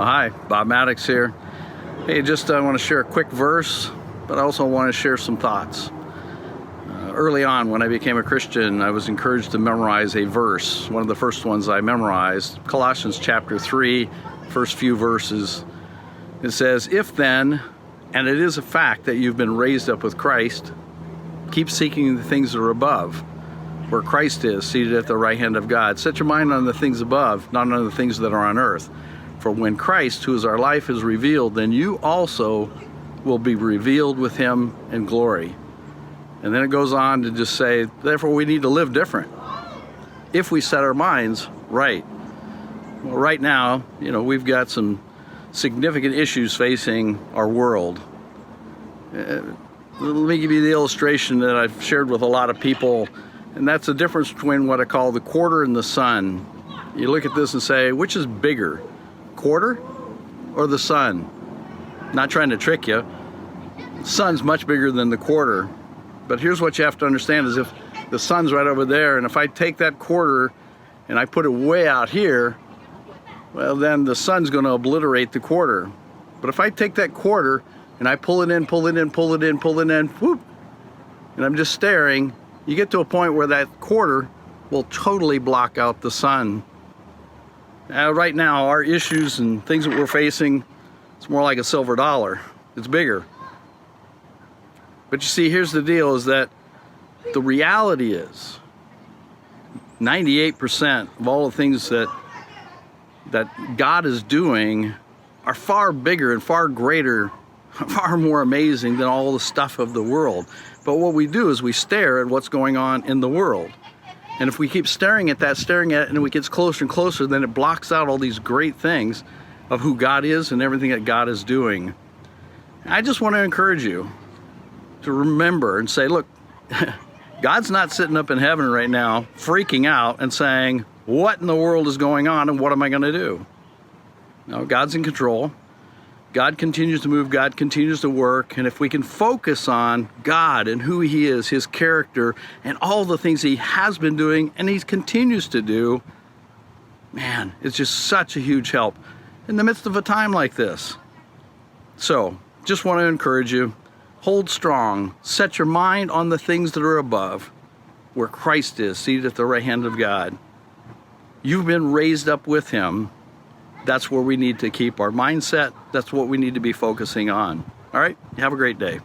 Well, hi, Bob Maddox here. Hey, I want to share a quick verse, but I also want to share some thoughts. Early on, when I became a Christian, I was encouraged to memorize a verse. One of the first ones I memorized, Colossians chapter 3, first few verses. It says, "If then, and it is a fact that you've been raised up with Christ, keep seeking the things that are above, where Christ is, seated at the right hand of God. Set your mind on the things above, not on the things that are on earth. For when Christ, who is our life, is revealed, then you also will be revealed with him in glory." And then it goes on to just say, therefore we need to live different if we set our minds right. Well, right now, we've got some significant issues facing our world. Let me give you the illustration that I've shared with a lot of people, and that's the difference between what I call the quarter and the sun. You look at this and say, which is bigger, quarter or the sun? Not trying to trick you. The sun's much bigger than the quarter. But here's what you have to understand is if the sun's right over there, and if I take that quarter and I put it way out here, well, then the sun's going to obliterate the quarter. But if I take that quarter and I pull it in, whoop, and I'm just staring, you get to a point where that quarter will totally block out the sun. Right now, our issues and things that we're facing, it's more like a silver dollar. It's bigger. But you see, here's the deal, is that the reality is 98% of all the things that God is doing are far bigger and far greater, far more amazing than all the stuff of the world. But what we do is we stare at what's going on in the world. And if we keep staring at it, and it gets closer and closer, then it blocks out all these great things of who God is and everything that God is doing. I just want to encourage you to remember and say, look, God's not sitting up in heaven right now freaking out and saying, what in the world is going on and what am I going to do? No, God's in control. God continues to move. God continues to work. And if we can focus on God and who he is, his character, and all the things he has been doing and he continues to do, man, it's just such a huge help in the midst of a time like this. So, just want to encourage you, hold strong, set your mind on the things that are above, where Christ is, seated at the right hand of God. You've been raised up with him. That's where we need to keep our mindset. That's what we need to be focusing on. All right, have a great day.